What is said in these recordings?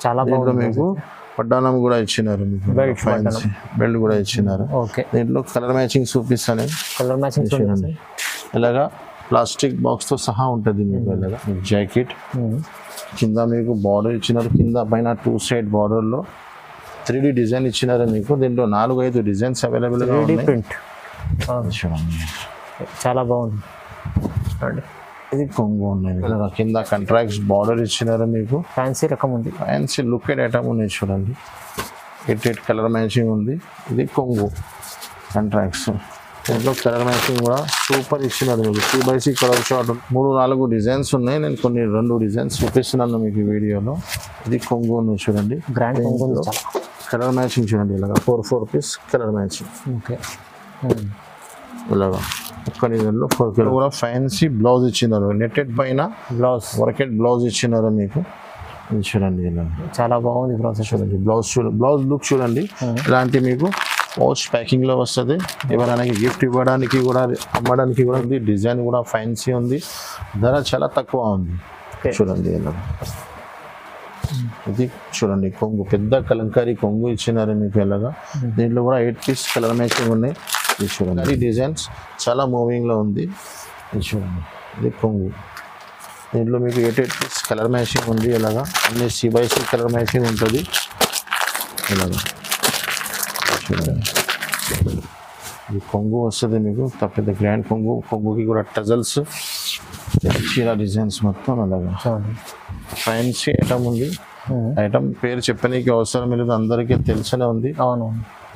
చాలా బాగుంది. మీకు పడ్డానం కూడా ఇచ్చినారు, మీకు ఫ్యాన్సీ బెల్ట్ కూడా ఇచ్చినారు. దీంట్లో కలర్ మ్యాచింగ్ చూపిస్తాను. కలర్ మ్యాచింగ్ చూడండి, ఇలాగా ప్లాస్టిక్ బాక్స్ తో సహా ఉంటుంది మీకు. ఇలాగా జాకెట్ కింద మీకు బార్డర్ ఇచ్చినారు, కింద పైన 2 సైడ్ బార్డర్ లో 3D డిజైన్ ఇచ్చినారు మీకు. దీంట్లో 4-5 డిజైన్స్ అవైలబుల్ గా ఉన్నాయి. ప్రింట్ చూడండి, చాలా బాగుంది. ఇది కొంగు ఉన్నాయి, కింద కంట్రాక్ట్స్ బార్డర్ ఇచ్చినారు మీకు. ఫ్యాన్సీ రకం ఉంది, ఫ్యాన్సీ లుక్డ్ ఐటమ్ ఉన్నాయి. చూడండి, 8 కలర్ మ్యాచింగ్ ఉంది. ఇది కొంగు కంట్రాక్ట్స్. దీంట్లో కలర్ మ్యాచింగ్ కూడా సూపర్ ఇచ్చినారు మీకు. 2x కలర్ షార్ట్ 3-4 డిజైన్స్ ఉన్నాయి. నేను కొన్ని 2 డిజైన్స్ చూపిస్తున్నాను మీకు ఈ వీడియోలో. ఇది కొంగు ఉన్నాయి చూడండి, గ్రాండ్ కొంగు. కలర్ మ్యాచింగ్ చూడండి, ఇలాగా 4 పీస్ కలర్ మ్యాచింగ్. ఓకే, ఇలాగా ఒక్క డిజైన్లో 4 కలర్ కూడా. ఫ్యాన్సీ బ్లౌజ్ ఇచ్చినారు, నెట్టెడ్ పైన బ్లౌజ్, వర్కెడ్ బ్లౌజ్ ఇచ్చినారు మీకు. ఇది చూడండి, ఇలా చాలా బాగుంది బ్లౌజ్. చూడండి బ్లౌజ్, బ్లౌజ్ లుక్ చూడండి. ఇలాంటి మీకు పౌచ్ ప్యాకింగ్ లో వస్తుంది. ఎవరైనా గిఫ్ట్ ఇవ్వడానికి కూడా, అమ్మడానికి కూడా ఉంది. డిజైన్ కూడా ఫ్యాన్సీ ఉంది, ధర చాలా తక్కువ ఉంది. చూడండి ఇలా, ఇది చూడండి కొంగు, పెద్ద కలంకారీ కొంగు ఇచ్చినారు మీకు. ఎలాగా దీంట్లో కూడా 8 పీస్ కలర్ మ్యాచింగ్ ఉన్నాయి. ఇది చూడండి, ఈ డిజైన్స్ చాలా మూవింగ్ లో ఉంది. ఇది చూడండి, ఇది కొంగు. దీంట్లో మీకు 8 పీస్ కలర్ మ్యాచింగ్ ఉంది. ఇలాగా అన్ని C/C కలర్ మ్యాచింగ్ ఉంటుంది. ఇలాగా ఇది కొంగు వస్తుంది మీకు, పెద్ద గ్రాండ్ కొంగు. కొంగుకి కూడా టజల్స్, చీర డిజైన్స్ మొత్తం అలాగా ఫ్యాన్సీ ఐటమ్ ఉంది. ఐటమ్ పేరు చెప్పడానికి అవసరం లేదు, అందరికీ తెలిసనే ఉంది. అవును.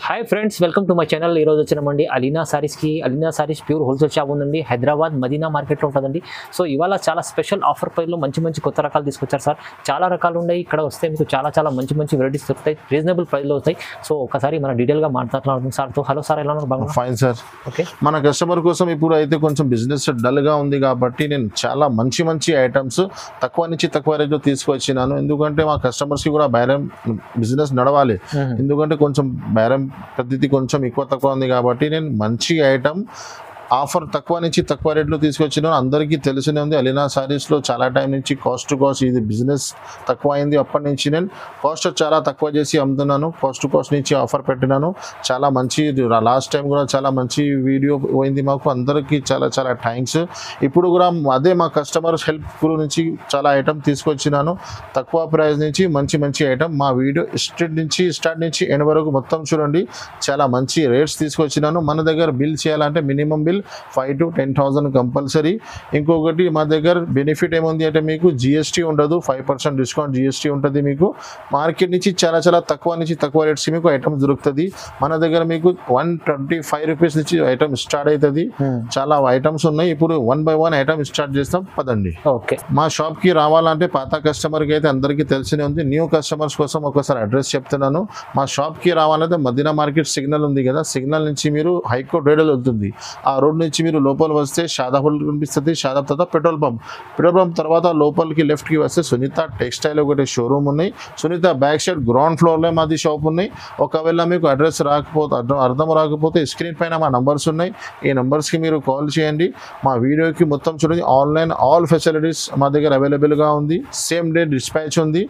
Hi friends, welcome to my channel. ఈరోజు వచ్చినామండి అలీనా సారీస్కి. Alina sarees pure wholesale shop ఉందండి, హైదరాబాద్ మదీనా మార్కెట్లో ఉంటుందండి. సో ఇవాళ చాలా స్పెషల్ ఆఫర్ ప్రైస్లో మంచి కొత్త రకాలు తీసుకొచ్చారు సార్. చాలా రకాలు ఉన్నాయి. ఇక్కడ వస్తే మీకు చాలా మంచి వెరైటీస్ దొరుకుతాయి, రీజనబుల్ ప్రైస్లో వస్తాయి. సో ఒకసారి మన డీటెయిల్గా మాట్లాడుతున్నాం సార్తో. హలో సార్, ఎలా ఉన్నారు? బాగా ఫైన్ సార్. ఓకే, మన కస్టమర్ కోసం ఇప్పుడు అయితే కొంచెం బిజినెస్ డల్గా ఉంది కాబట్టి నేను చాలా మంచి ఐటమ్స్ తక్కువ నుంచి తక్కువ రేట్లో తీసుకొచ్చినాను. ఎందుకంటే మా కస్టమర్స్కి కూడా బేరం బిజినెస్ నడవాలి. ఎందుకంటే కొంచెం బేరం పద్ధతి కొంచెం ఎక్కువ తక్కువ ఉంది కాబట్టి నేను మంచి ఐటమ్ ఆఫర్ తక్కువ నుంచి తక్కువ రేట్లో తీసుకొచ్చినాను. అందరికీ తెలిసినే ఉంది, అలీనా సారీస్లో చాలా టైం నుంచి కాస్ట్ టు కాస్ట్ ఇది బిజినెస్ తక్కువ అయింది. అప్పటి నుంచి నేను కాస్ట్ చాలా తక్కువ చేసి అమ్ముతున్నాను. కాస్ట్ టు కాస్ట్ నుంచి ఆఫర్ పెట్టినాను. చాలా మంచి, లాస్ట్ టైం కూడా చాలా మంచి వీడియో పోయింది మాకు. అందరికీ చాలా థ్యాంక్స్. ఇప్పుడు కూడా అదే మా కస్టమర్స్ హెల్ప్ గురించి చాలా ఐటమ్ తీసుకొచ్చినాను. తక్కువ ప్రైస్ నుంచి మంచి ఐటమ్. మా వీడియో స్టార్ట్ నుంచి ఎండ్ వరకు మొత్తం చూడండి. చాలా మంచి రేట్స్ తీసుకొచ్చినాను. మన దగ్గర బిల్ చేయాలంటే మినిమం బిల్ 5,000 to 10,000 కంపల్సరీ. ఇంకొకటి మా దగ్గర బెనిఫిట్ ఏముంది అంటే మీకు GST ఉండదు, 5% డిస్కౌంట్ GST ఉంటుంది మీకు. మార్కెట్ నుంచి చాలా తక్కువ నుంచి తక్కువ రేట్స్ మీకు ఐటమ్ దొరుకుతుంది. మన దగ్గర మీకు 125 రూపీస్ నుంచి ఐటమ్ స్టార్ట్ అవుతుంది. చాలా ఐటమ్స్ ఉన్నాయి. ఇప్పుడు 1 by 1 ఐటమ్ స్టార్ట్ చేస్తాం, పదండి. ఓకే, మా షాప్ కి రావాలంటే పాత కస్టమర్కి అయితే అందరికీ తెలిసినే ఉంది. న్యూ కస్టమర్స్ కోసం ఒకసారి అడ్రస్ చెప్తున్నాను. మా షాప్ కి రావాలంటే మదీనా మార్కెట్ సిగ్నల్ ఉంది కదా, సిగ్నల్ నుంచి మీరు హైకోర్ట్ రోడ్ వెళ్తుంది. ఆ రోడ్ నుంచి మీరు లోపల వస్తే షాదాబ్ కనిపిస్తుంది. షాదాబ్ తర్వాత పెట్రోల్ పంప్ తర్వాత లోపలికి లెఫ్ట్కి వస్తే సునీత టెక్స్టైల్ ఒకటి షోరూమ్ ఉన్నాయి. సునీత బ్యాక్ సైడ్ గ్రౌండ్ ఫ్లోర్లో మాది షాప్ ఉన్నాయి. ఒకవేళ మీకు అడ్రస్ అర్థం రాకపోతే స్క్రీన్ పైన మా నంబర్స్ ఉన్నాయి. ఈ నంబర్స్కి మీరు కాల్ చేయండి. మా వీడియోకి మొత్తం చూడండి. ఆన్లైన్ ఆల్ ఫెసిలిటీస్ మా దగ్గర అవైలబుల్గా ఉంది. సేమ్ డే డిస్పాచ్ ఉంది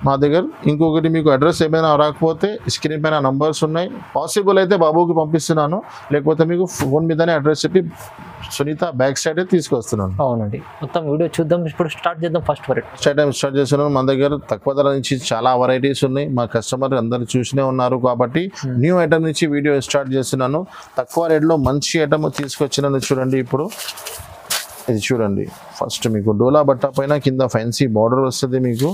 మా దగ్గర. ఇంకొకటి మీకు అడ్రస్ ఏమైనా రాకపోతే స్క్రీన్ పైన నంబర్స్ ఉన్నాయి. పాసిబుల్ అయితే బాబుకి పంపిస్తున్నాను, లేకపోతే మీకు ఫోన్ మీదనే అడ్రస్ చెప్పి సునీత బ్యాక్ సైడ్ తీసుకొస్తున్నాను. అవునండి, మొత్తం వీడియో చూద్దాం. ఇప్పుడు స్టార్ట్ చేద్దాం. ఫస్ట్ ఐటమ్ స్టార్ట్ చేస్తున్నాను. మన దగ్గర తక్కువ ధర నుంచి చాలా వెరైటీస్ ఉన్నాయి. మా కస్టమర్ అందరు చూసినే ఉన్నారు కాబట్టి న్యూ ఐటమ్ నుంచి వీడియో స్టార్ట్ చేస్తున్నాను. తక్కువ రేట్లో మంచి ఐటమ్ తీసుకొచ్చినాను. చూడండి, ఇప్పుడు ఇది చూడండి. ఫస్ట్ మీకు డోలా బట్ట పైన కింద ఫ్యాన్సీ బార్డర్ వస్తుంది మీకు.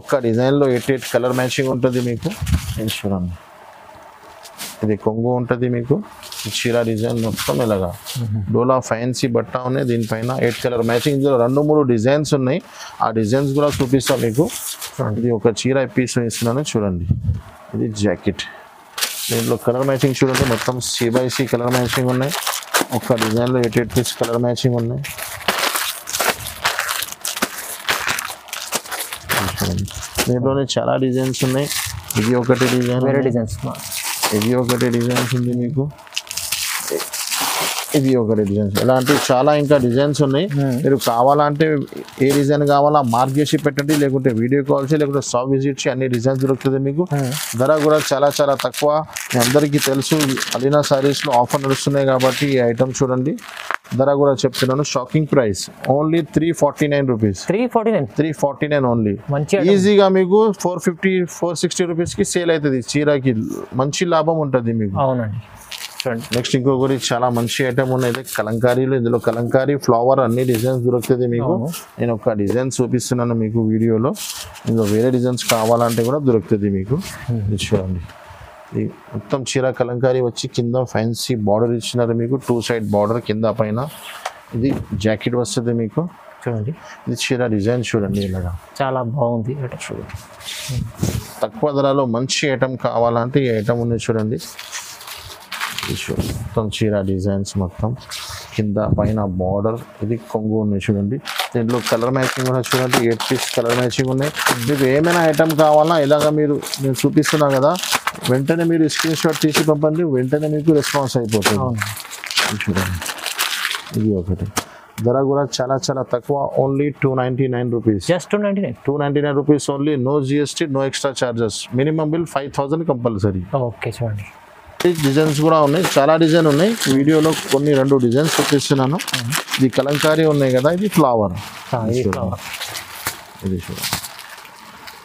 ఒక్క డిజైన్లో 8 కలర్ మ్యాచింగ్ ఉంటుంది మీకు. ఇది చూడండి, ఇది కొంగు ఉంటుంది మీకు. చీర డిజైన్ మొత్తం ఇలాగా డోలా ఫ్యాన్సీ బట్ట ఉన్నాయి. దీనిపైన 8 కలర్ మ్యాచింగ్. ఇందులో 2-3 డిజైన్స్ ఉన్నాయి. ఆ డిజైన్స్ కూడా చూపిస్తాను మీకు. ఇది ఒక చీర పీస్ ఇస్తున్నాను చూడండి. ఇది జాకెట్. దీంట్లో కలర్ మ్యాచింగ్ చూడండి, మొత్తం C/C కలర్ మ్యాచింగ్ ఉన్నాయి. ఒక డిజైన్లో 8 పీస్ కలర్ మ్యాచింగ్ ఉన్నాయి. దీంట్లోనే చాలా డిజైన్స్ ఉన్నాయి. ఇది ఒకటి డిజైన్, వేరే డిజైన్స్, ఇది ఒకటి డిజైన్స్ ఉంది మీకు. ఇది ఒకటి డిజైన్స్, ఇలాంటివి చాలా ఇంకా డిజైన్స్ ఉన్నాయి. మీరు కావాలంటే ఏ డిజైన్ కావాలా మార్క్ చేసి పెట్టండి, లేకుంటే వీడియో కాల్ చేసి, లేకుంటే షాప్ విజిట్ చేసి అన్ని డిజైన్స్ దొరుకుతుంది మీకు. ధర కూడా చాలా చాలా తక్కువ. మీ అందరికీ తెలుసు అలీనా సారీస్లో ఆఫర్ నడుస్తున్నాయి కాబట్టి ఈ ఐటమ్ చూడండి. ధర కూడా చెప్తున్నాను, shocking price only 349 rupees. 349 only. ఈజీగా మీకు 450 460 రూపీస్కి సేల్ అవుతుంది. చీరకి మంచి లాభం ఉంటుంది మీకు. అవునండి. నెక్స్ట్ ఇంకొకటి చాలా మంచి ఐటమ్ ఉన్నది కలంకారీలో. ఇందులో కలంకారీ ఫ్లవర్ అన్ని డిజైన్స్ దొరుకుతుంది మీకు. నేను ఒక డిజైన్ చూపిస్తున్నాను మీకు వీడియోలో. ఇందులో వేరే డిజైన్స్ కావాలంటే కూడా దొరుకుతుంది మీకు. చూడండి, ఇది మొత్తం చీర కలంకారీ వచ్చి కింద ఫ్యాన్సీ బార్డర్ ఇచ్చినారు మీకు, 2 సైడ్ బార్డర్ కింద పైన. ఇది జాకెట్ వస్తుంది మీకు. చూడండి, ఇది చీర డిజైన్ చూడండి, ఇలాగా చాలా బాగుంది. చూడండి, తక్కువ ధరలో మంచి ఐటమ్ కావాలంటే ఈ ఐటమ్ ఉంది చూడండి. మొత్తం చీర డిజైన్స్ మొత్తం కింద పైన బార్డర్. ఇది కొంగు ఉన్నాయి చూడండి. దీంట్లో కలర్ మ్యాచింగ్ కూడా చూడండి, 8 పీస్ కలర్ మ్యాచింగ్ ఉన్నాయి. మీకు ఏమైనా ఐటమ్ కావాలన్నా ఇలాగ నేను చూపిస్తున్నా కదా, వెంటనే మీరు స్క్రీన్ షాట్ తీసి పంపండి, వెంటనే మీకు రెస్పాన్స్ అయిపోతుంది. చూడండి, ఇది ఒకటి. ధర కూడా చాలా చాలా తక్కువ, only 299 rupees. Just 299 rupees only. No GST, no extra charges. Minimum bill 5000 compulsory. Okay, చూడండి, డిజైన్స్ కూడా ఉన్నాయి, చాలా డిజైన్ ఉన్నాయి. వీడియోలో కొన్ని 2 డిజైన్స్ చూపిస్తున్నాను. ఇది కలంకారీ ఉన్నాయి కదా, ఇది ఫ్లవర్. ఇది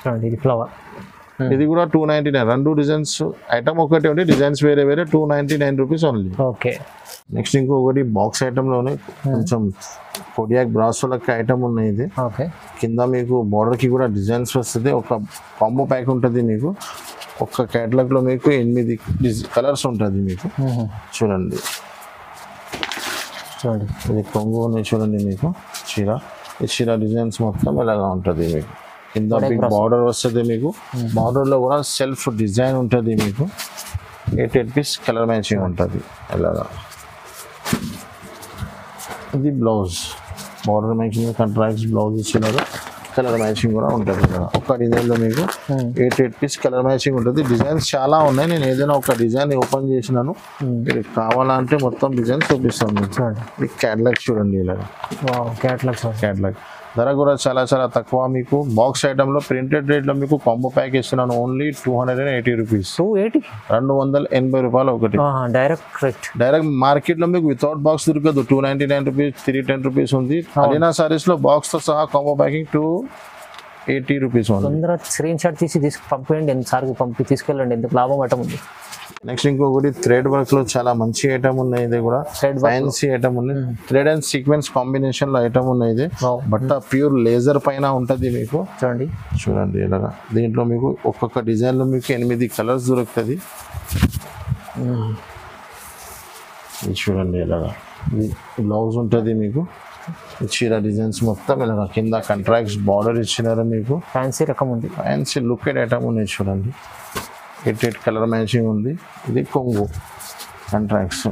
చూడండి, ఇది ఫ్లవర్. ఇది కూడా 299. 2 డిజైన్స్, ఐటమ్ ఒకటి ఉంది, డిజైన్స్ వేరే వేరే. 299 రూపీస్ ఓన్లీ. ఓకే. నెక్స్ట్ ఇంకొకటి బాక్స్ ఐటమ్లోనే కొంచెం కొడియాక్ బ్రాసోలకి ఐటమ్ ఉన్నాయి. ఇది ఓకే. కింద మీకు బార్డర్కి కూడా డిజైన్స్ వస్తుంది. ఒక కాంబో ప్యాక్ ఉంటుంది మీకు. ఒక్క క్యాటలాగ్లో మీకు 8 కలర్స్ ఉంటుంది మీకు. చూడండి, ఇది కొంగు ఉన్నాయి చూడండి మీకు. చీర, ఈ చీర డిజైన్స్ మొత్తం ఇలాగా ఉంటుంది మీకు. కింద బిగ్ బార్డర్ వస్తుంది మీకు. బార్డర్లో కూడా సెల్ఫ్ డిజైన్ ఉంటుంది మీకు. 8 పీస్ కలర్ మ్యాచింగ్ ఉంటుంది ఇలాగా. ఇది blouse, border matching contracts blouse ఇచ్చినారు. కలర్ మ్యాచింగ్ కూడా ఉంటుంది కదా. ఒక డిజైన్లో మీకు 8 పీస్ కలర్ మ్యాచింగ్ ఉంటుంది. డిజైన్స్ చాలా ఉన్నాయి. నేను ఏదైనా ఒక డిజైన్ ఓపెన్ చేసినాను, మీరు కావాలంటే మొత్తం డిజైన్ చూపిస్తాను మీకు. మీకు క్యాటలాగ్ చూడండి ఇలాగా. క్యాటలాగ్. ధర కూడా చాలా చాలా తక్కువ మీకు. బాక్స్ ఐటమ్లో ప్రింటెడ్ రేట్లో మీకు కాంబో ప్యాక్ ఇస్తున్నాను, ఓన్లీ 280 రూపీస్. 280 రూపాయలు ఒకటి. డైరెక్ట్ మార్కెట్లో మీకు వితౌట్ బాక్స్ దొరకదు. 299 రూపీస్, 310 రూపీస్ ఉంది. అలీనా సారీస్లో బాక్స్తో సహా కాంబో ప్యాకింగ్ 280 రూపీస్ ఉంది. తొందరగా స్క్రీన్ షాట్ తీసి పంపేయండి, ఎన్నిసార్లు తీసుకెళ్ళండి, ఎందుకు లాభం ఐటమ్ ఉంది. నెక్స్ట్ ఇంకొకటి థ్రెడ్ వర్క్ లో చాలా మంచి ఐటమ్ ఉన్నాయి. ఇది కూడా ఫ్యాన్సీ ఐటమ్ ఉంది. థ్రెడ్ అండ్ సీక్వెన్స్ కాంబినేషన్ లో ఐటమ్ ఉన్నాయి. ఇది బట్ట ప్యూర్ లేజర్ పైన ఉంటది మీకు. చూడండి ఇలాగా. దీంట్లో మీకు ఒక్కొక్క డిజైన్ లో మీకు 8 కలర్స్ దొరుకుతుంది. ఇది చూడండి ఇలాగా. ఇది బ్లౌజ్ ఉంటుంది మీకు. చీర డిజైన్స్ మొత్తం ఇలాగా. కింద కాంట్రాక్ట్స్ బార్డర్ ఇచ్చినారు మీకు. ఫ్యాన్సీ రకం ఉంది, ఫ్యాన్సీ లుక్ ఐటమ్ ఉన్నాయి చూడండి. 8 కలర్ మ్యాచింగ్ ఉంది. ఇది కొంగు కాంట్రాక్ట్స్.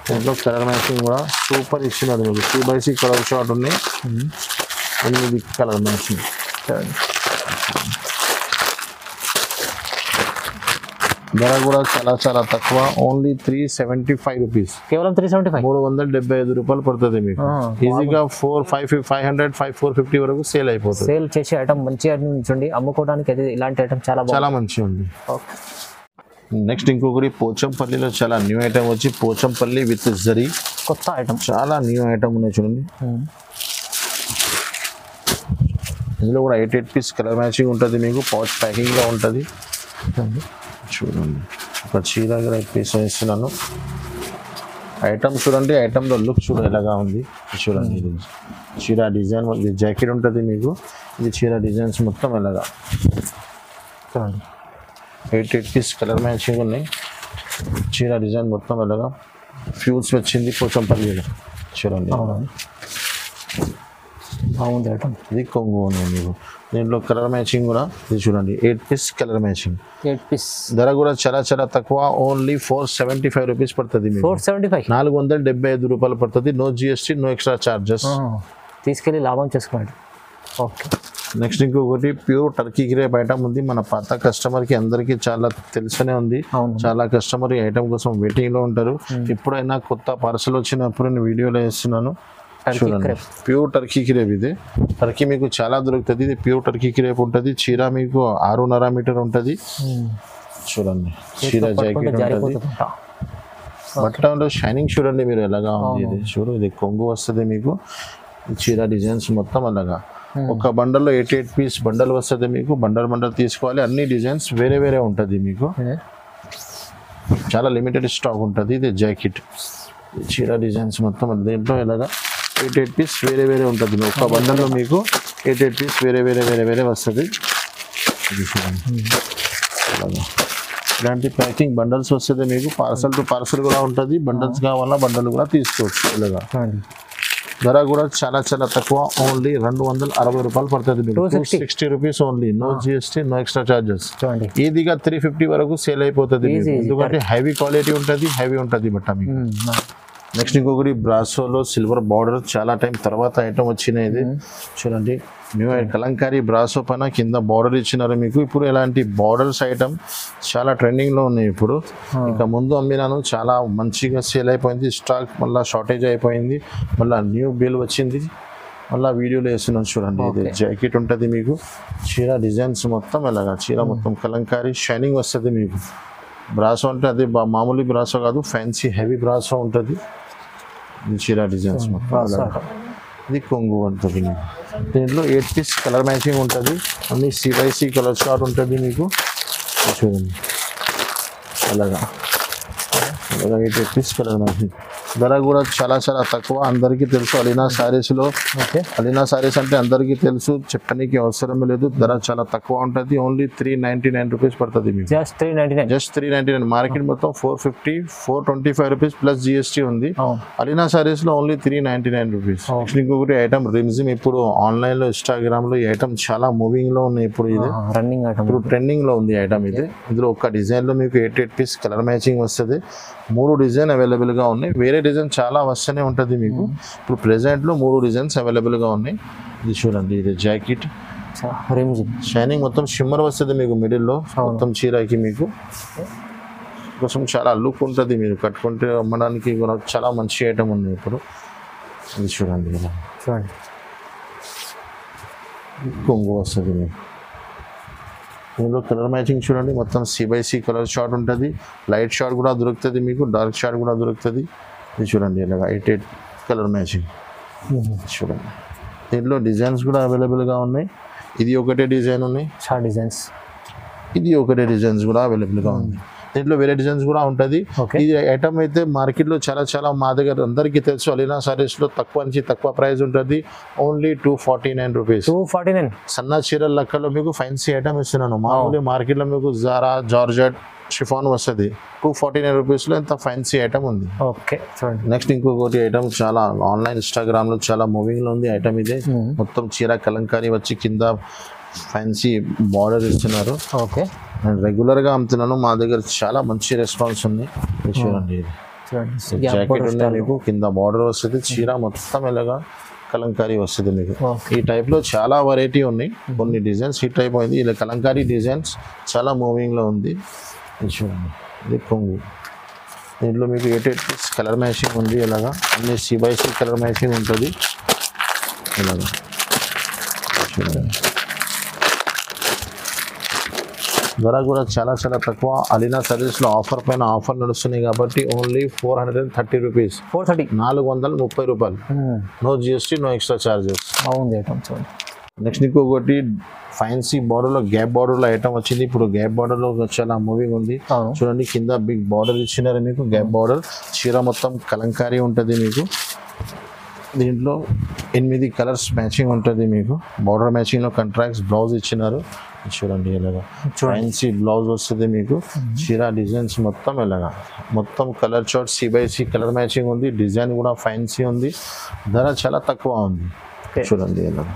దీంట్లో కలర్ మ్యాచింగ్ కూడా సూపర్ ఇచ్చినారు మీకు. 2x6 కలర్ షార్ట్ ఉన్నాయి. 8 కలర్ మ్యాచింగ్. ధర కూడా చాలా చాలా తక్కువ, ఓన్లీ 375 రూపీస్. కేవలం 375. 375 రూపాయలు పడుతుంది మీకు. ఈజీగా 450 వరకు సేల్ అయిపోతుంది. సేల్ చేసే ఐటమ్ మంచి ఐటమ్ ఉంచండి, అమ్ముకోవడానికి అయితే ఇలాంటి ఐటమ్ చాలా మంచిగా ఉంది. నెక్స్ట్ ఇంకొకటి పోచంపల్లిలో చాలా న్యూ ఐటమ్ వచ్చి పోచంపల్లి విత్ జరీ కొత్త ఐటమ్. చాలా న్యూ ఐటమ్ ఉన్నాయి చూడండి. ఇందులో కూడా 8 పీస్ కలర్ మ్యాచింగ్ ఉంటుంది మీకు. పౌచ్ ప్యాకింగ్ లో ఉంటుంది చూడండి. ఒక చీర దగ్గర పీస్ వేస్తున్నాను. ఐటమ్ చూడండి, ఐటమ్లో లుక్ చూడండి ఎలాగా ఉంది చూడండి. ఇది చీర డిజైన్, ఇది జాకెట్ ఉంటుంది మీకు. ఇది చీర డిజైన్స్ మొత్తం ఎలాగా చూడండి. 8 పీస్ కలర్ మ్యాచింగ్ ఉన్నాయి. చీర డిజైన్ మొత్తం ఎలాగా ఫ్యూల్స్ వచ్చింది పోచంపల్లిలో చూడండి. బాగుంది ఐటమ్. ఇది కొంగు ఉన్నాయి మీకు. దీంట్లో కలర్ మ్యాచింగ్ కూడా ఇది చూడండి. 8 పీస్ కలర్ మ్యాచింగ్. 8 పీస్. ధర కూడా చాలా చాలా తక్కువ, ఓన్లీ 475 రూపీస్ పడుతుంది. 475 రూపాయలు పడుతుంది. No GST, no extra charges. తీసుకెళ్ళి లాభం చేసుకోండి. ఓకే. నెక్స్ట్ ఇంకొకటి ప్యూర్ టర్కీ గ్రేప్ ఐటమ్ ఉంది. మన పాత కస్టమర్కి అందరికీ చాలా తెలిసనే ఉంది. చాలా కస్టమర్ ఈ ఐటమ్ కోసం వెయిటింగ్లో ఉంటారు. ఎప్పుడైనా కొత్త పార్సల్ వచ్చినప్పుడు నేను వీడియోలో వేస్తున్నాను. చూడండి, ప్యూర్ టర్కీ క్రేప్. ఇది టర్కీ మీకు చాలా దొరుకుతుంది. ఇది ప్యూర్ టర్కీ క్రేప్ ఉంటుంది. చీర మీకు 6.5 మీటర్ ఉంటుంది. చూడండి, చీర జాకెట్ ఉంటుంది. బట్టలో షైనింగ్ చూడండి మీరు ఎలాగా ఉంది. ఇది చూడు, ఇది కొంగు వస్తుంది మీకు. చీర డిజైన్స్ మొత్తం అలాగా. ఒక బండల్లో 88 పీస్ బండల్ వస్తుంది మీకు. బండల్ తీసుకోవాలి. అన్ని డిజైన్స్ వేరే వేరే ఉంటుంది మీకు. చాలా లిమిటెడ్ స్టాక్ ఉంటుంది. ఇది జాకెట్, చీర డిజైన్స్ మొత్తం దీంట్లో ఇలాగా 88 పీస్ వేరే వేరే ఉంటుంది. ఒక బండల్లో మీకు 88 పీస్ వేరే వేరే వస్తుంది. ఇది చూడండి, అలాగా ఇలాంటి ప్యాకింగ్ బండల్స్ వస్తుంది మీకు. పార్సల్ టు పార్సల్ కూడా ఉంటుంది. బండల్స్ కావాలన్నా బండల్ కూడా తీసుకోవచ్చు. ఇలాగా ధర కూడా చాలా చాలా తక్కువ. ఓన్లీ 260 రూపాయలు పడుతుంది మీకు. 260 rupees only. No GST, no extra charges. ఈజీగా 350 వరకు సేల్ అయిపోతుంది మీకు. ఎందుకంటే హెవీ క్వాలిటీ ఉంటుంది, హెవీ ఉంటుంది బట్ట మీకు. నెక్స్ట్ ఇంకొకటి బ్రాసోలో సిల్వర్ బార్డర్. చాలా టైం తర్వాత ఐటమ్ వచ్చినాయి. ఇది చూడండి, న్యూ కలంకారీ బ్రాసో పైన కింద బార్డర్ ఇచ్చినారు మీకు. ఇప్పుడు ఇలాంటి బార్డర్స్ ఐటమ్ చాలా ట్రెండింగ్లో ఉన్నాయి ఇప్పుడు. ఇంకా ముందు అమ్మినాను, చాలా మంచిగా సేల్ అయిపోయింది. స్టాక్ మళ్ళీ షార్టేజ్ అయిపోయింది. మళ్ళీ న్యూ బిల్ వచ్చింది. మళ్ళీ వీడియోలో వేస్తున్నాను చూడండి. ఇది జాకెట్ ఉంటుంది మీకు. చీర డిజైన్స్ మొత్తం ఇలాగా. చీర మొత్తం కలంకారీ షైనింగ్ వస్తుంది మీకు. బ్రాసో అంటే అది మామూలు బ్రాసో కాదు, ఫ్యాన్సీ హెవీ బ్రాసో ఉంటుంది. చీర డిజైన్స్ మొత్తం. ఇది కొంగు ఉంటుంది మీకు. దీంట్లో 8 పీస్ కలర్ మ్యాచింగ్ ఉంటుంది. అన్ని CYC కలర్ షార్ట్ ఉంటుంది మీకు. చూడండి, అలాగా 8 పీస్ కలర్ మ్యాచింగ్. ధర కూడా చాలా చాలా తక్కువ. అందరికీ తెలుసు అలీనా శారీస్లో. అలీనా శారీస్ అంటే అందరికీ తెలుసు, చెప్పడానికి అవసరమే లేదు. ధర చాలా తక్కువ ఉంటుంది. ఓన్లీ 399 రూపీస్ పడుతుంది మీకు. జస్ట్ 399. మార్కెట్ మొత్తం 450, 425 రూపీస్ ప్లస్ GST ఉంది. అలీనా శారీస్ లో ఓన్లీ 399 రూపీస్. ఇంకొకటి ఐటమ్ రిమ్జిమ్. ఇప్పుడు ఆన్లైన్ లో, ఇన్స్టాగ్రామ్ లో ఈ ఐటమ్ చాలా మూవింగ్ లో ఉన్నాయి. ఇప్పుడు ఇది రన్నింగ్ ఐటమ్, ఇప్పుడు ట్రెండింగ్ లో ఉంది ఐటమ్ ఇది. ఇందులో ఒక డిజైన్ లో మీకు 88 పీస్ కలర్ మ్యాచింగ్ వస్తుంది. 3 డిజైన్ అవైలబుల్ గా ఉన్నాయి. వేరే డిజైన్ చాలా వస్తూనే ఉంటుంది మీకు. ఇప్పుడు ప్రెసెంట్ లో 3 డిజైన్స్ అవైలబుల్ గా ఉన్నాయి. ఇది చూడండి, ఇది జాకెట్ షైనింగ్ మొత్తం షిమ్మర్ వస్తుంది మీకు. మిడిల్ లో మొత్తం చీరకి మీకు కోసం చాలా లుక్ ఉంటుంది. మీరు కట్టుకుంటే అమ్మడానికి కూడా చాలా మంచి ఐటమ్ ఉంది ఇప్పుడు. ఇది చూడండి, ఇలా చూడండి, కొంగు వస్తుంది మీకు. దీనిలో కలర్ మ్యాచింగ్ చూడండి, మొత్తం CYC కలర్ షార్ట్ ఉంటుంది. లైట్ షార్ట్ కూడా దొరుకుతుంది మీకు, డార్క్ షార్ట్ కూడా దొరుకుతుంది. ఇది చూడండి, ఇలాగా 88 కలర్ మ్యాచింగ్ చూడండి. దీంట్లో డిజైన్స్ కూడా అవైలబుల్గా ఉన్నాయి. ఇది ఒకటే డిజైన్ ఉన్నాయి, ఇది ఒకటే డిజైన్స్ కూడా అవైలబుల్గా ఉంది. దీంట్లో వేరే డిజైన్స్ కూడా ఉంటుంది. ఈ ఐటమ్ అయితే మార్కెట్లో చాలా చాలా మా దగ్గర అందరికీ తెలుసు. అలీనా సారీస్ లో తక్కువ నుంచి తక్కువ ప్రైస్ ఉంటుంది. Only 249 rupees. 249 సన్న చీరల లెక్కలో మీకు ఫ్యాన్సీ ఐటమ్ ఇస్తున్నాను. మామూలు మార్కెట్లో మీకు జారా, జార్జెట్, షిఫాన్ వస్తుంది. 249 రూపీస్లో ఇంత ఫ్యాన్సీ ఐటమ్ ఉంది. ఓకే, నెక్స్ట్ ఇంకొకటి ఐటమ్ చాలా ఆన్లైన్ ఇన్స్టాగ్రామ్ లో చాలా మూవింగ్ లో ఉంది ఐటమ్. ఇదే మొత్తం చీర కలంకారీ వచ్చి కింద ఫ్యాన్సీ బార్డర్ ఇస్తున్నారు. ఓకే, నేను రెగ్యులర్గా అమ్ముతున్నాను. మా దగ్గర చాలా మంచి రెస్పాన్స్ ఉంది. చూడండి, జాకెట్ ఉంది మీకు, కింద బార్డర్ వస్తుంది. చీర మొత్తం ఇలాగా కలంకారీ వస్తుంది మీకు. ఈ టైప్లో చాలా వెరైటీ ఉన్నాయి. కొన్ని డిజైన్స్ హిట్ అయిపోయింది. ఇలా కలంకారీ డిజైన్స్ చాలా మూవింగ్లో ఉంది. చూడండి, ఇది కొంగు. దీంట్లో మీకు 88 పీస్ కలర్ మ్యాచింగ్ ఉంది. ఇలాగా అన్ని CYC కలర్ మ్యాచింగ్ ఉంటుంది. ఇలాగా చూడండి, ధర కూడా చాలా చాలా తక్కువ. అలీనా సర్వీస్లో ఆఫర్ పైన ఆఫర్ నడుస్తున్నాయి కాబట్టి ఓన్లీ 430 రూపీస్. 430 రూపాయలు. No GST, no extra charges. Next ఇంకొకటి ఫ్యాన్సీ బార్డర్లో గ్యాప్ బార్డర్లో ఐటమ్ వచ్చింది. ఇప్పుడు గ్యాప్ బార్డర్లో చాలా మూవింగ్ ఉంది. చూడండి, కింద బిగ్ బార్డర్ ఇచ్చినారు మీకు. గ్యాప్ బార్డర్ చీర మొత్తం కలంకారీ ఉంటుంది మీకు. దీంట్లో 8 కలర్స్ మ్యాచింగ్ ఉంటుంది మీకు. బార్డర్ మ్యాచింగ్లో కంట్రాక్ట్స్ బ్లౌజ్ ఇచ్చినారు. చూడండి, ఇలాగా ఫ్యాన్సీ బ్లౌజ్ వస్తుంది మీకు. చీర డిజైన్స్ మొత్తం ఇలాగా మొత్తం colour chart CYC colour matching ఉంది. డిజైన్ కూడా ఫ్యాన్సీ ఉంది. ధర చాలా తక్కువ ఉంది. చూడండి, ఇలాగా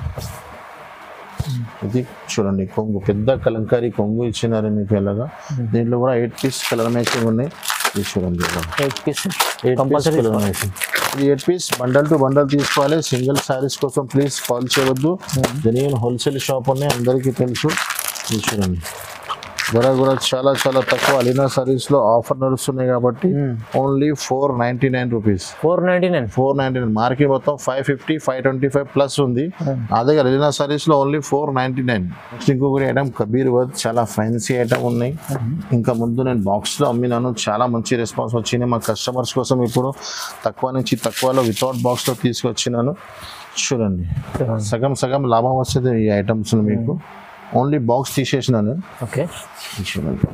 ఇది చూడండి, కొంగు పెద్ద కలంకారీ కొంగు ఇచ్చినారు మీకు. ఇలాగా దీంట్లో కూడా 8 పీస్ కలర్ మ్యాచింగ్ ఉన్నాయి. ఇది చూడండి 8 piece 8 piece compulsory colour matching. ఇది 8 పీస్ బండల్ టు బండల్ తీసుకోవాలి. సింగిల్ సారీస్ కోసం ప్లీజ్ కాల్ చేయవద్దు. జెన్యూన్ హోల్సేల్ షాప్ ఉన్నాయి, అందరికీ తెలుసు. ఇది చూడండి ధర కూడా చాలా చాలా తక్కువ. అలీనా సారీస్ లో ఆఫర్ నడుస్తున్నాయి కాబట్టి ఓన్లీ 499 రూపీస్. 499 మార్కెట్ మొత్తం 550 525 ప్లస్ ఉంది. అదే అలీనా సారీస్ లో ఓన్లీ 499. నెక్స్ట్ ఇంకొకటి ఐటమ్ కబీర్ వర్క్, చాలా ఫ్యాన్సీ ఐటమ్ ఉన్నాయి. ఇంకా ముందు నేను బాక్స్ లో అమ్మినాను, చాలా మంచి రెస్పాన్స్ వచ్చింది మా కస్టమర్స్ కోసం. ఇప్పుడు తక్కువ నుంచి తక్కువలో వితౌట్ బాక్స్ లో తీసుకొచ్చినాను. చూడండి సగం సగం లాభం వస్తుంది ఈ ఐటమ్స్ మీకు. Only box తీసేసినాను. ఓకే చూడండి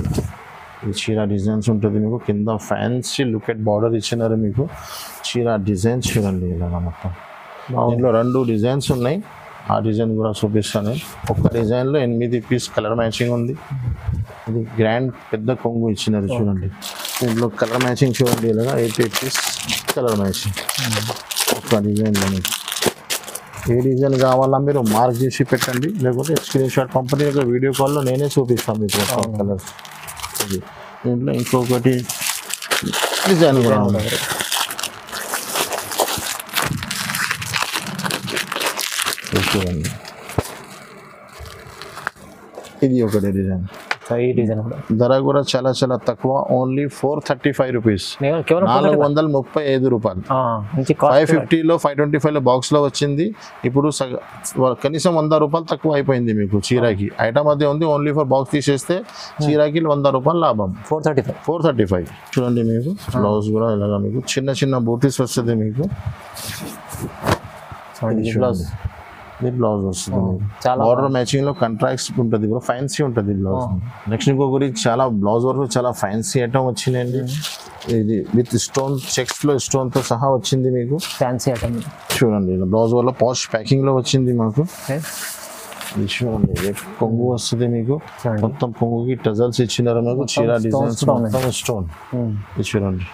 ఈ చీర డిజైన్స్ ఉంటుంది మీకు, కింద ఫ్యాన్సీ లుకెట్ బార్డర్ ఇచ్చినారు మీకు. చీర డిజైన్స్ చూడండి ఇలాగా మొత్తం. దీంట్లో 2 డిజైన్స్ ఉన్నాయి, ఆ డిజైన్ కూడా చూపిస్తాను. ఒక్క డిజైన్లో 8 పీస్ కలర్ మ్యాచింగ్ ఉంది. ఇది గ్రాండ్ పెద్ద కొంగు ఇచ్చినారు చూడండి. దీంట్లో కలర్ మ్యాచింగ్ చూడండి ఇలాగా 8 పీస్ కలర్ మ్యాచింగ్ ఒక్క డిజైన్లో. ఏ డిజైన్ కావాలా మీరు మార్క్ చేసి పెట్టండి, లేకపోతే స్క్రీన్ షాట్ పంపండి, లేకపోతే వీడియో కాల్లో నేనే చూపిస్తాను మీకు కలర్స్. ఇది దీంట్లో ఇంకొకటి డిజైన్ కూడా ఉంది. చూడండి ఇది ఒకటి డిజైన్. ఈ డిజైన్ కూడా ధర కూడా చాలా చాలా తక్కువ, ఓన్లీ 435 రూపీస్, 435 రూపాయలు. 550లో 525లో బాక్స్ లో వచ్చింది. ఇప్పుడు కనీసం 100 రూపాయలు తక్కువ అయిపోయింది మీకు చీరకి. ఐటమ్ అదే ఉంది, ఓన్లీ ఫర్ బాక్స్ తీసేస్తే చీరకి 100 రూపాయలు లాభం. 435. చూడండి మీకు బ్లౌజ్ కూడా ఇలాగా మీకు చిన్న చిన్న బూటీస్ వస్తుంది మీకు. ఇది బ్లౌజ్ వస్తుంది, బార్డర్ మ్యాచింగ్ లో కాంట్రాక్ట్స్ ఉంటుంది, ఫ్యాన్సీ ఉంటుంది బ్లౌజ్. నెక్స్ట్ ఇంకొకటి చాలా బ్లౌజ్ వర్క్ చాలా ఫ్యాన్సీ ఐటమ్ వచ్చిందండి. ఇది విత్ స్టోన్ చెక్స్ లో స్టోన్ తో సహా వచ్చింది మీకు, ఫ్యాన్సీ ఐటమ్. చూడండి బ్లౌజ్ వల్ల పాష్ ప్యాకింగ్ లో వచ్చింది మాకు. ఇది చూడండి కొంగు వస్తుంది మీకు, మొత్తం కొంగుకి టజల్స్ ఇచ్చినారు మీకు. చీర డిజైన్స్ మొత్తం స్టోన్. ఇది చూడండి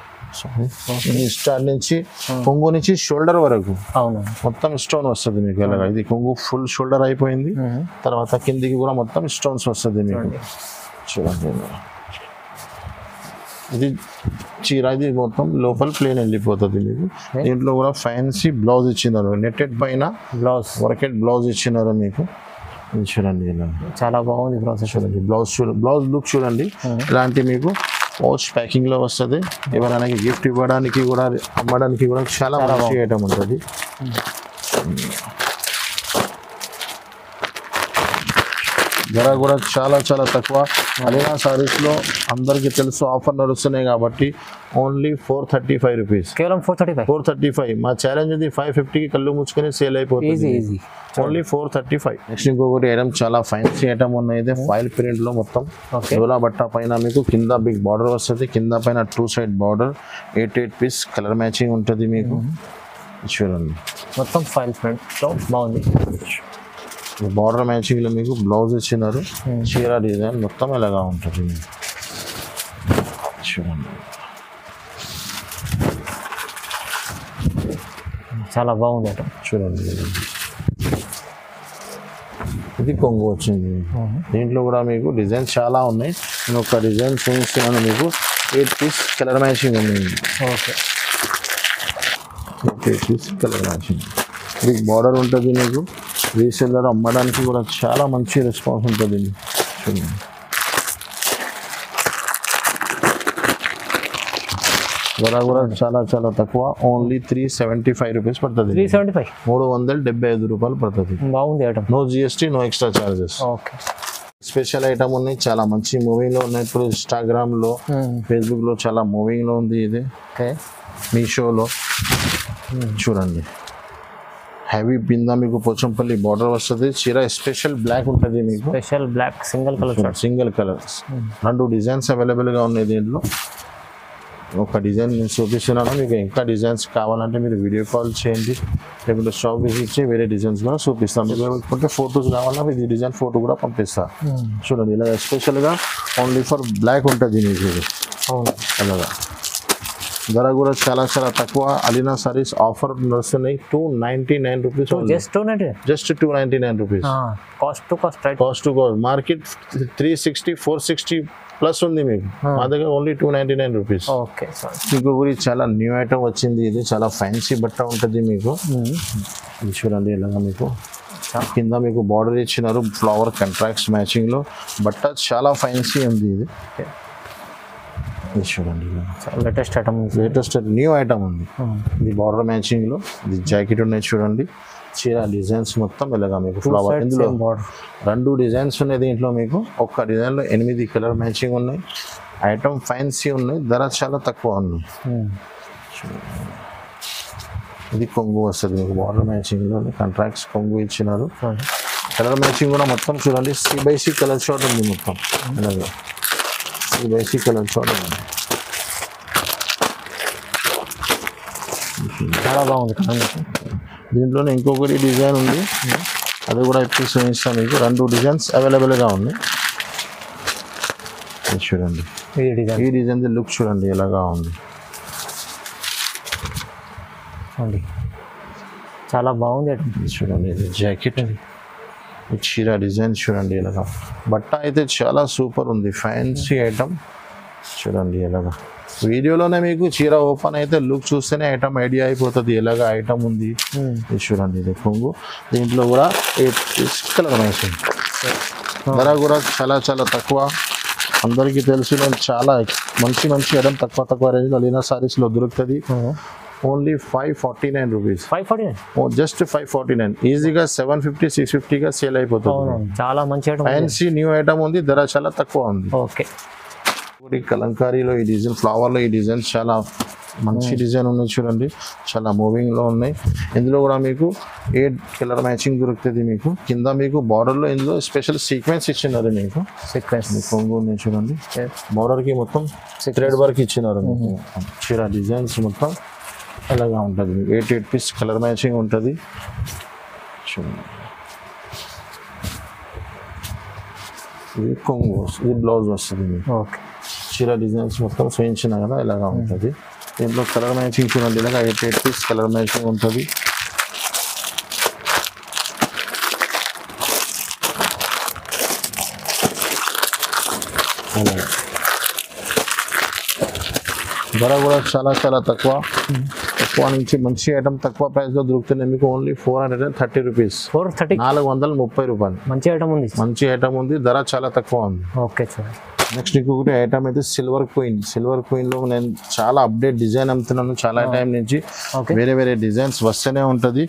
స్టార్ట్ నుంచి కొంగు నుంచి షోల్డర్ వరకు మొత్తం స్టోన్ వస్తుంది మీకు ఇలాగా. ఇది కొంగు ఫుల్ షోల్డర్ అయిపోయింది, తర్వాత కిందికి కూడా మొత్తం స్టోన్స్ వస్తుంది మీకు. చూడండి ఇది చీర, ఇది మొత్తం లోపల ప్లేన్ వెళ్ళిపోతుంది మీకు. దీంట్లో కూడా ఫ్యాన్సీ బ్లౌజ్ ఇచ్చినారు, నెట్టెడ్ పైన బ్లౌజ్ వర్కెడ్ బ్లౌజ్ ఇచ్చినారు మీకు. ఇది చూడండి ఇలా చాలా బాగుంది బ్లౌజ్. చూడండి బ్లౌజ్ లుక్ చూడండి. ఇలాంటి మీకు పౌచ్ ప్యాకింగ్ లో వస్తుంది. ఎవరైనా గిఫ్ట్ ఇవ్వడానికి కూడా అమ్మడానికి కూడా చాలా మంచి ఐటమ్ ఉంటుంది. ధర కూడా చాలా చాలా తక్కువ. అలీనా సారీస్ లో అందరికి తెలుసు ఆఫర్ నడుస్తున్నాయి కాబట్టి ఓన్లీ 435 రూపీస్, కేవలం 435. మా ఛాలెంజ్ ఇది 550కి కళ్ళు ముచ్చుకొని సేల్ అయిపోతుంది. ఓన్లీ 435. నెక్స్ట్ ఇంకొకటి ఐటమ్ చాలా ఫ్యాన్సీ ఐటమ్ ఉన్నాయి, ఫైల్ ప్రింట్ లో మొత్తం డోలా బట్ట పైన మీకు కింద బిగ్ బార్డర్ వస్తుంది, కింద పైన 2 side border, 8 piece colour matching ఉంటుంది మీకు. చూడండి మొత్తం ఫైల్ ప్రింట్ లో బాగుంది. బార్డర్ మ్యాచింగ్ లో మీకు బ్లౌజ్ ఇచ్చినారు. చీర డిజైన్ మొత్తం ఇలాగా ఉంటుంది. చూడండి చాలా బాగుంది. చూడండి ఇది కొంగు వచ్చింది. దీంట్లో కూడా మీకు డిజైన్స్ చాలా ఉన్నాయి. నేను ఒక డిజైన్ చూపిస్తున్నాను మీకు. 8 పీస్ కలర్ మ్యాచింగ్ ఉంది. Okay 8 piece colour matching. Big border ఉంటుంది మీకు. రీసెల్లర్ అమ్మడానికి కూడా చాలా మంచి రెస్పాన్స్ ఉంటుంది. చూడండి ధర కూడా చాలా చాలా తక్కువ, ఓన్లీ 375 రూపీస్ పడుతుంది. 375 రూపాయలు పడుతుంది. బాగుంది item, no GST, no extra charges. Okay special item ఉన్నాయి, చాలా మంచి మూవింగ్ లో ఉన్నాయి. ఇప్పుడు ఇన్స్టాగ్రామ్ లో ఫేస్బుక్ లో చాలా మూవింగ్ లో ఉంది ఇది. మీషోలో చూడండి హెవీ బిందా మీకు పోచంపల్లి బార్డర్ వస్తుంది. చీర స్పెషల్ బ్లాక్ ఉంటుంది మీకు, special black single colours. 2 designs available గా ఉన్నాయి దీంట్లో. ఒక డిజైన్ నేను చూపిస్తున్నాను మీకు. ఇంకా డిజైన్స్ కావాలంటే మీరు వీడియో కాల్ చేయండి, లేకుంటే షాప్ విజిట్ చేసి వేరే డిజైన్స్ కూడా చూపిస్తాం. మీకు లేకుంటే ఫోటోస్ కావాలన్నా ఇది డిజైన్ ఫోటో కూడా పంపిస్తా. చూడండి ఇలా స్పెషల్గా ఓన్లీ ఫర్ బ్లాక్ ఉంటుంది మీకు. అలాగా ధర కూడా చాలా చాలా తక్కువ. అలీనా సారీస్ ఆఫర్ నడుస్తున్నాయి. 299 rupees, just 299 rupees. Cost to cost market 360 460 plus ఉంది మీకు. మా దగ్గర ఓన్లీ 299 రూపీస్. Okay sir. ఇంకొకటి చాలా న్యూ ఐటమ్ వచ్చింది, ఇది చాలా ఫ్యాన్సీ బట్ట ఉంటుంది మీకు. ఇది చూడండి ఇలాగా మీకు కింద మీకు బార్డర్ ఇచ్చినారు ఫ్లవర్ కంట్రాక్ట్స్ మ్యాచింగ్ లో. బట్ట చాలా ఫ్యాన్సీ ఉంది ఇది. ఇది చూడండి latest item, latest new item ఉంది. ఇది బార్డర్ మ్యాచింగ్ లో, ఇది జాకెట్ ఉన్నాయి చూడండి. చీర డిజైన్స్ మొత్తం ఇలాగా మీకు ఫ్లవర్. ఇందులో 2 డిజైన్స్ ఉన్నాయి దీంట్లో మీకు. ఒక్క డిజైన్ లో 8 కలర్ మ్యాచింగ్ ఉన్నాయి. ఐటమ్ ఫ్యాన్సీ ఉన్నాయి, ధర చాలా తక్కువ ఉన్నాయి. ఇది కొంగు వస్తుంది మీకు బార్డర్ మ్యాచింగ్ లో, కాంట్రాక్ట్స్ కొంగు ఇచ్చినారు. కలర్ మ్యాచింగ్ కూడా మొత్తం చూడండి CBC కలర్ షార్ట్ ఉంది మొత్తం. అలాగే CBC కలర్ షార్ట్ ఉంది, చాలా బాగుంది. దీంట్లోనే ఇంకొకటి డిజైన్ ఉంది, అది కూడా ఇప్పుడు చూపిస్తాను మీకు. 2 డిజైన్స్ అవైలబుల్గా ఉన్నాయి. చూడండి ఈ డిజైన్ లుక్ చూడండి ఎలాగా ఉంది. చాలా బాగుంది చూడండి. ఇది జాకెట్, చీర డిజైన్ చూడండి ఇలాగా. బట్ట అయితే చాలా సూపర్ ఉంది, ఫ్యాన్సీ ఐటమ్. చూడంండి ఇలాగా వీడియోలోనే మీకు చీర ఓపెన్ అయితే లుక్ చూస్తేనే ఐటమ్ ఐడియా అయిపోతుంది ఎలాగా ఐటమ్ ఉంది. ఇది చూడండి, ఇది కొంగు. దీంట్లో కూడా 8 కలర్ మ్యాచింగ్. ధర కూడా చాలా చాలా తక్కువ. అందరికీ తెలుసు నేను చాలా మంచి ఐటమ్ తక్కువ రేంజ్లో అలీనా సారీస్లో దొరుకుతుంది. Only 549 rupees. 549, జస్ట్ 549. ఈజీగా 750 650గా సేల్ అయిపోతుంది. చాలా మంచి ఐటమ్, ఫ్యాన్సీ న్యూ ఐటమ్ ఉంది, ధర చాలా తక్కువ ఉంది. ఓకే. కలంకారీలో ఈ డిజైన్, ఫ్లవర్లో ఈ డిజైన్ చాలా మంచి డిజైన్ ఉన్నాయి చూడండి, చాలా మూవింగ్లో ఉన్నాయి. ఇందులో కూడా మీకు 8 కలర్ మ్యాచింగ్ దొరుకుతుంది మీకు. కింద మీకు బార్డర్లో ఇందులో స్పెషల్ సీక్వెన్స్ ఇచ్చినారు మీకు. సీక్వెన్స్ కొంగు ఉన్నాయి చూడండి, బార్డర్కి మొత్తం థ్రెడ్ వర్క్ ఇచ్చినారు మీకు. చీర డిజైన్స్ మొత్తం అలాగా ఉంటుంది. 8 పీస్ కలర్ మ్యాచింగ్ ఉంటుంది చూడండి. ఇది కొంగు, ఇది బ్లౌజ్ వస్తుంది మీకు. ఓకే. చీర డిజైన్స్ మొత్తం చూపించిన కదా ఇలాగా ఉంటుంది. దీంట్లో కలర్ మ్యాచింగ్ చూడండి ఇలాగా 8 పీస్ కలర్ మ్యాచింగ్ ఉంటుంది. ధర కూడా చాలా చాలా తక్కువ నుంచి మంచి ఐటమ్ తక్కువ ప్రైస్లో దొరుకుతుంది మీకు. Only 430 rupees. 430 రూపాయలు. మంచి ఐటమ్ ఉంది, మంచి ఐటమ్ ఉంది, ధర చాలా తక్కువ ఉంది. Okay sir. నెక్స్ట్ ఇంకొకటి ఐటమ్ అయితే సిల్వర్ క్వీన్లో నేను చాలా అప్డేట్ డిజైన్ అమ్ముతున్నాను చాలా టైం నుంచి. వేరే డిజైన్స్ వస్తూనే ఉంటుంది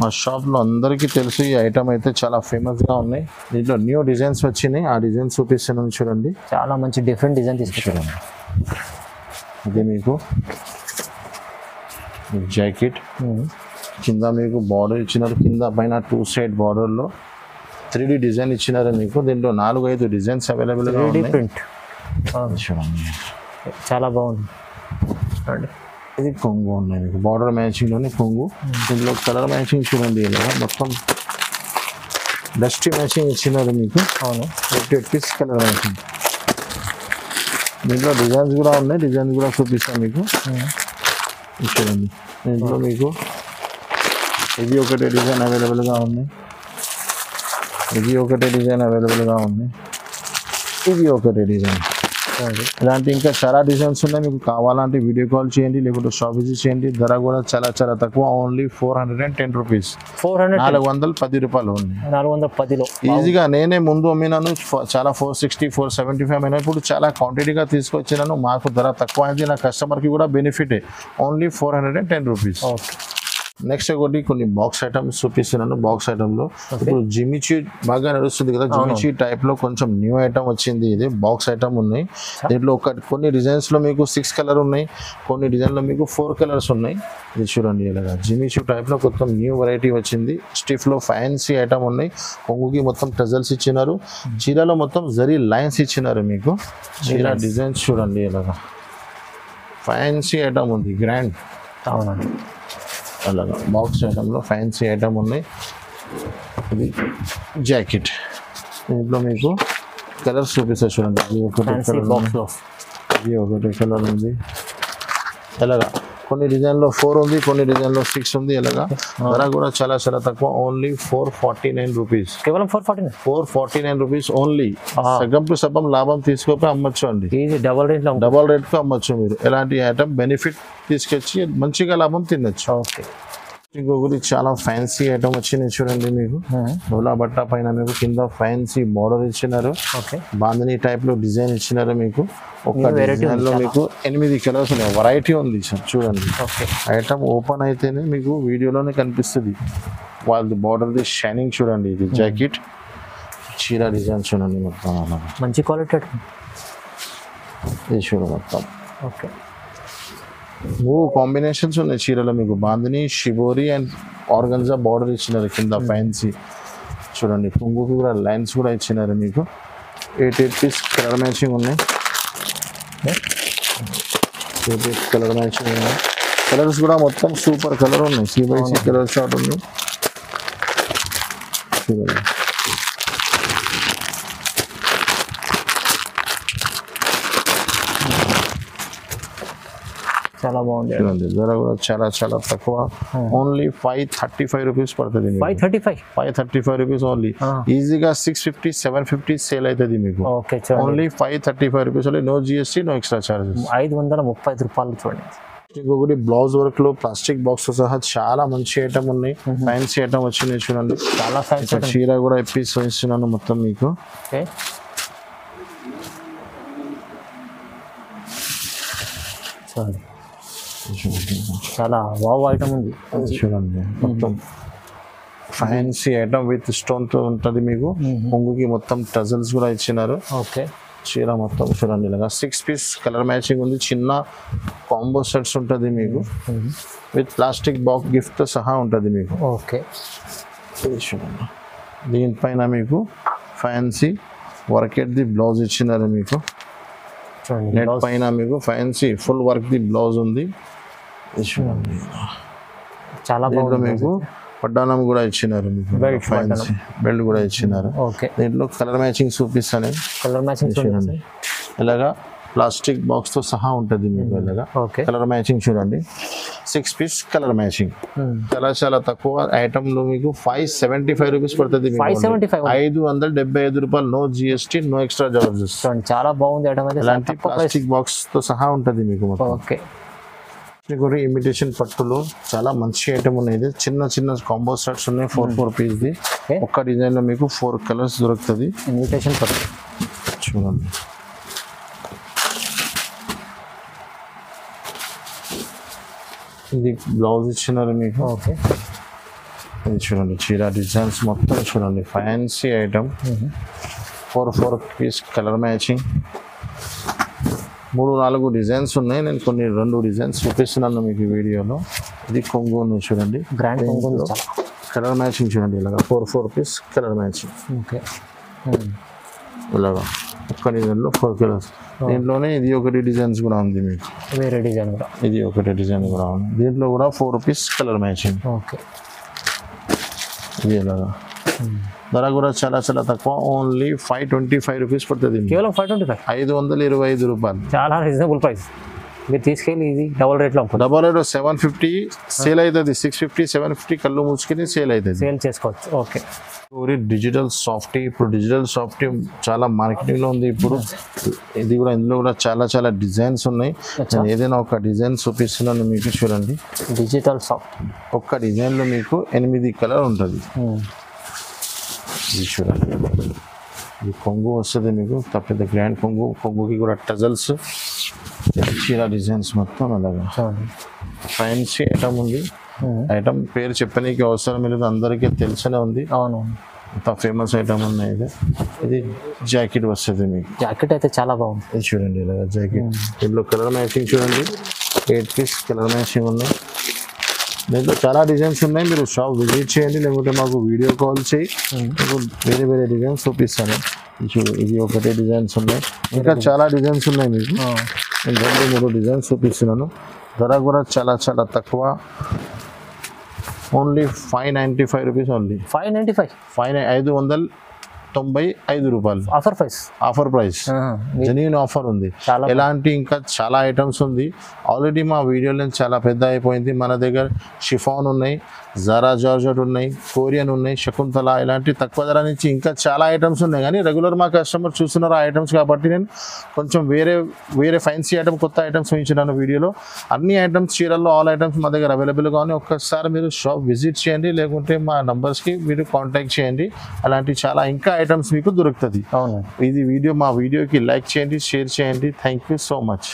మా షాప్లో. అందరికీ తెలుసు ఈ ఐటమ్ అయితే చాలా ఫేమస్గా ఉన్నాయి. దీంట్లో న్యూ డిజైన్స్ వచ్చినాయి, ఆ డిజైన్స్ చూపిస్తున్నాను చూడండి. చాలా మంచి డిఫరెంట్ డిజైన్ తీసుకొచ్చారు. ఇది మీకు జాకెట్, కింద మీకు బార్డర్ ఇచ్చినారు. కింద పైన 2 సైడ్ బార్డర్లో 3D డిజైన్ ఇచ్చినారు మీకు. దీంట్లో 4-5 డిజైన్స్ అవైలబుల్గా ఉన్నాయి. చూడండి చాలా బాగుంది. ఇది కొంగు ఉన్నాయి మీకు, బార్డర్ మ్యాచింగ్లోనే కొంగు. దీంట్లో కలర్ మ్యాచింగ్ చూడండి ఇలా మొత్తం డస్టీ మ్యాచింగ్ ఇచ్చినారు మీకు. అవును, 8 పీస్ కలర్ మ్యాచింగ్. దీంట్లో డిజైన్స్ కూడా ఉన్నాయి, డిజైన్స్ కూడా చూపిస్తాను మీకు. చూడండి దీంట్లో మీకు ఇది ఒకటే డిజైన్ అవైలబుల్గా ఉంది, ఇది ఒకటే డిజైన్ అవైలబుల్గా ఉంది, ఇది ఒకటే డిజైన్. ఇలాంటి ఇంకా చాలా డిజైన్స్ ఉన్నాయి. మీకు కావాలంటే వీడియో కాల్ చేయండి, లేకుంటే షాప్ విజిట్ చేయండి. ధర కూడా చాలా చాలా తక్కువ. Only 410 rupees. 410 రూపాయలు ఉంది. 410లో ఈజీగా నేనే ముందు అమ్మినాను చాలా 460 475 అయినా. ఇప్పుడు చాలా క్వాంటిటీగా తీసుకొచ్చినాను. మాకు ధర తక్కువ అయింది, నా కస్టమర్కి కూడా బెనిఫిటే. Only 410 rupees. నెక్స్ట్ ఒకటి కొన్ని బాక్స్ ఐటమ్స్ చూపిస్తున్నాను. బాక్స్ ఐటమ్లో ఇప్పుడు జిమిచీ బాగా నడుస్తుంది కదా, జిమిచీ టైప్లో కొంచెం న్యూ ఐటమ్ వచ్చింది. ఇది బాక్స్ ఐటమ్ ఉన్నాయి. దీంట్లో కొన్ని డిజైన్స్లో మీకు 6 కలర్ ఉన్నాయి, కొన్ని డిజైన్లో మీకు 4 కలర్స్ ఉన్నాయి. ఇది చూడండి ఇలాగా జిమిచీ టైప్లో మొత్తం న్యూ వెరైటీ వచ్చింది. స్టిఫ్లో ఫ్యాన్సీ ఐటమ్ ఉన్నాయి. కొంగుకి మొత్తం టజల్స్ ఇచ్చినారు. చీరలో మొత్తం జరీ లైన్స్ ఇచ్చినారు మీకు. చీర డిజైన్స్ చూడండి ఇలాగా ఫ్యాన్సీ ఐటమ్ ఉంది, గ్రాండ్. అవునండి, అలాగా బాక్స్ ఐటంలో ఫ్యాన్సీ ఐటమ్ ఉన్నాయి. ఇది జాకెట్, దీంట్లో మీకు కలర్స్ చూపిస్తా చూడండి. ఇది ఒకటి కలర్ ఉంది, అలాగా కొన్ని డిజైన్లో 4 ఉంది, కొన్ని డిజైన్లో 6 ఉంది. ఇలాగా ధర కూడా చాలా చాలా తక్కువ, ఓన్లీ 449 రూపీస్. కేవలం 449 రూపీస్ ఓన్లీ. సగం టు సగం లాభం తీసుకోపోయి అమ్మచ్చు అండి. డబల్ రేట్కి అమ్మచ్చు మీరు. ఎలాంటి ఐటమ్ బెనిఫిట్ తీసుకొచ్చి మంచిగా లాభం తినచ్చు. ఓకే. ఇంకొకటి చాలా ఫ్యాన్సీ ఐటమ్ వచ్చింది చూడండి. మీకు డోలా బట్ట పైన మీకు కింద ఫ్యాన్సీ బార్డర్ ఇచ్చినారు. ఓకే. బాంధనీ టైప్ లో డిజైన్ ఇచ్చినారు. మీకు ఒక డిజైన్ లో మీకు 8 కలర్స్ ఉన్నాయి. వెరైటీ ఉంది చూడండి. ఐటమ్ ఓపెన్ అయితేనే మీకు వీడియోలోనే కనిపిస్తుంది. వాళ్ళది బార్డర్ది షైనింగ్ చూడండి. ఇది జాకెట్ చీర డిజైన్ చూడండి. మొత్తం మంచి క్వాలిటీ ఇది చూడండి. మొత్తం ఓకే. 3 కాంబినేషన్స్ ఉన్నాయి చీరలో మీకు. Bandhani, shibori and organza border ఇచ్చినారు కింద ఫ్యాన్సీ చూడండి. కొంగుకి కూడా లైన్స్ కూడా ఇచ్చినారు మీకు. 8 పీస్ కలర్ మ్యాచింగ్ ఉన్నాయి. 8 కలర్ మ్యాచింగ్ ఉన్నాయి. కలర్స్ కూడా మొత్తం సూపర్ కలర్ ఉన్నాయి. C/C కలర్ షార్ట్ ఉంది చూడండి. చాలా బాగుంది. ధర కూడా చాలా చాలా తక్కువ, ఓన్లీ 535 రూపీస్ పడుతుంది. 535 రూపీస్ ఓన్లీ. ఈజీగా 650 750 సేల్ అవుతుంది మీకు. Only 535 rupees only. No GST, no extra charges. 535 రూపాయలు చూడండి. ఇంకొకటి బ్లౌజ్ వర్క్ లో ప్లాస్టిక్ బాక్స్ సహా చాలా మంచి ఐటమ్ ఉన్నాయి. ఫ్యాన్సీ ఐటమ్ వచ్చినాయి చూడండి. చాలా ఫ్యాన్సీ చీర కూడా ఎప్పీస్ ఇస్తున్నాను మొత్తం మీకు. చాలా వావ్ ఐటమ్ ఉంది చూడండి. మొత్తం ఫ్యాన్సీ ఐటమ్ విత్ స్టోన్ తో ఉంటుంది మీకు. కొంగుకి మొత్తం టజల్స్ కూడా ఇచ్చినారు. ఓకే. చీర మొత్తం చూడండి. ఇలాగా 6 పీస్ కలర్ మ్యాచింగ్ ఉంది. చిన్న కాంబో సెట్స్ ఉంటుంది మీకు. విత్ ప్లాస్టిక్ బాక్స్ గిఫ్ట్ తో సహా ఉంటుంది మీకు. ఓకే. చూడండి. దీనిపైన మీకు ఫ్యాన్సీ వర్కెట్ది బ్లౌజ్ ఇచ్చినారు మీకు. నెట్ పైన మీకు fancy full work the blouse ఉంది. చాలా బాగుంది. మీకు పడ్డానం కూడా ఇచ్చినారు మీకు. బెల్ట్ కూడా ఇచ్చినారు. దీంట్లో కలర్ మ్యాచింగ్ చూపిస్తాను. కలర్ మ్యాచింగ్ చూడండి. ఇలాగా ప్లాస్టిక్ బాక్స్ తో సహా ఉంటుంది మీకు. ఇలాగా కలర్ మ్యాచింగ్ చూడండి. 6 పీస్ కలర్ మ్యాచింగ్. చాలా చాలా తక్కువ ఐటమ్ లో మీకు 575 రూపీస్ పడుతుంది. 575 రూపాయలు. No GST, no extra charges. చాలా బాగుంది ఐటమ్. ఇలాంటి ప్లాస్టిక్ బాక్స్ తో సహా ఉంటుంది మీకు. ఓకే. ఇమిటేషన్ పట్టులో చాలా మంచి ఐటమ్ ఉన్నాయి. చిన్న చిన్న కాంబో సెట్స్ ఉన్నాయి. 4 పీస్ ది. ఒక్క డిజైన్ లో మీకు 4 కలర్స్ దొరుకుతుంది. ఇమిటేషన్ పట్టు చూడండి. ఇది బ్లౌజ్ ఇచ్చినారు మీకు. ఓకే. ఇది చూడండి. చీర డిజైన్స్ మొత్తం చూడండి. Fancy item. 4 piece colour matching. 3-4 designs ఉన్నాయి. నేను కొన్ని 2 డిజైన్స్ చూపిస్తున్నాను మీకు వీడియోలో. ఇది కొంగు చూడండి. గ్రాండ్ కొంగు. కలర్ మ్యాచింగ్ చూడండి. ఇలాగా 4 పీస్ కలర్ మ్యాచింగ్. ఓకే. ఇలాగా ఒక్క డిజైన్లో 4 కలర్స్. దీంట్లోనే ఇది ఒకటి డిజైన్స్ కూడా ఉంది మీకు. వేరే డిజైన్ కూడా. ఇది ఒకటి డిజైన్ కూడా ఉంది. దీంట్లో కూడా 4 పీస్ కలర్ మ్యాచింగ్. ఓకే. ఇది ఇలాగా ధర కూడా చాలా చాలా తక్కువ, ఓన్లీ 525 రూపీస్ పడుతుంది. కేవలం 525, 525 రూపాయలు. చాలా రీజనబుల్ ప్రైస్. మీరు తీసుకెళ్ళి ఇది డబల్ రేట్లో డబల్ రేట్ 750 సేల్ అవుతుంది. 650 750 కళ్ళు మూసుకుని సేల్ అవుతుంది. సేల్ చేసుకోవచ్చు. ఓకే. Digital softy. ఇప్పుడు డిజిటల్ సాఫ్టీ చాలా మార్కెటింగ్ లో ఉంది ఇప్పుడు. ఇది కూడా ఇందులో కూడా చాలా చాలా డిజైన్స్ ఉన్నాయి. నేను ఏదైనా ఒక డిజైన్ చూపిస్తున్నాను మీకు చూడండి. డిజిటల్ సాఫ్ట్ ఒక్క డిజైన్ లో మీకు 8 కలర్ ఉంటుంది. ఇది చూడండి. ఇది కొంగు వస్తుంది మీకు, పెద్ద గ్రాండ్ కొంగు. కొంగుకి కూడా టజల్స్, చీర డిజైన్స్ మొత్తం అలాగా ఫ్యాన్సీ ఐటమ్ ఉంది. ఐటమ్ పేరు చెప్పడానికి అవసరం లేదు, అందరికీ తెలిసనే ఉంది. అవును, అంత ఫేమస్ ఐటమ్ ఉన్నాయి. ఇది జాకెట్ వస్తుంది మీకు. జాకెట్ అయితే చాలా బాగుంది. ఇది చూడండి ఇలాగా జాకెట్. దీంట్లో కలర్ మ్యాచింగ్ చూడండి. 8 పీస్ కలర్ మ్యాచింగ్ ఉన్నాయి. దీంట్లో చాలా డిజైన్స్ ఉన్నాయి. మీరు షాప్ విజిట్ చేయండి, లేకుంటే మాకు వీడియో కాల్ చేయి, మీకు వేరే వేరే డిజైన్స్ చూపిస్తాను. ఇది ఒకటే డిజైన్స్ ఉన్నాయి, ఇంకా చాలా డిజైన్స్ ఉన్నాయి మీకు. నేను 2-3 డిజైన్స్ చూపిస్తున్నాను. ధర కూడా చాలా చాలా తక్కువ, ఓన్లీ 595 రూపీస్. ఓన్లీ 595, 595 రూపాయలు offer price. Offer price, genuine offer ఉంది. చాలా ఎలాంటి ఇంకా చాలా ఐటమ్స్ ఉంది. ఆల్రెడీ మా వీడియోలో చాలా పెద్ద అయిపోయింది. మన దగ్గర షిఫాన్ ఉన్నాయి, జరా జార్జెట్ ఉన్నాయి, కోరియన్ ఉన్నాయి, శకుంతల, ఇలాంటి తక్కువ ధర నుంచి ఇంకా చాలా ఐటమ్స్ ఉన్నాయి. కానీ రెగ్యులర్ మా కస్టమర్ చూస్తున్నారు ఆ ఐటమ్స్ కాబట్టి నేను కొంచెం వేరే ఫ్యాన్సీ ఐటమ్, కొత్త ఐటమ్స్ చూపించినాను వీడియోలో. అన్ని ఐటమ్స్ చీరల్లో ఆల్ ఐటమ్స్ మా దగ్గర అవైలబుల్గా ఉన్నాయి. ఒక్కసారి మీరు షాప్ విజిట్ చేయండి, లేకుంటే మా నంబర్స్కి మీరు కాంటాక్ట్ చేయండి. అలాంటి చాలా ఇంకా ఐటమ్స్ మీకు దొరుకుతుంది. అవును. మా వీడియోకి లైక్ చేయండి, షేర్ చేయండి. Thank you so much.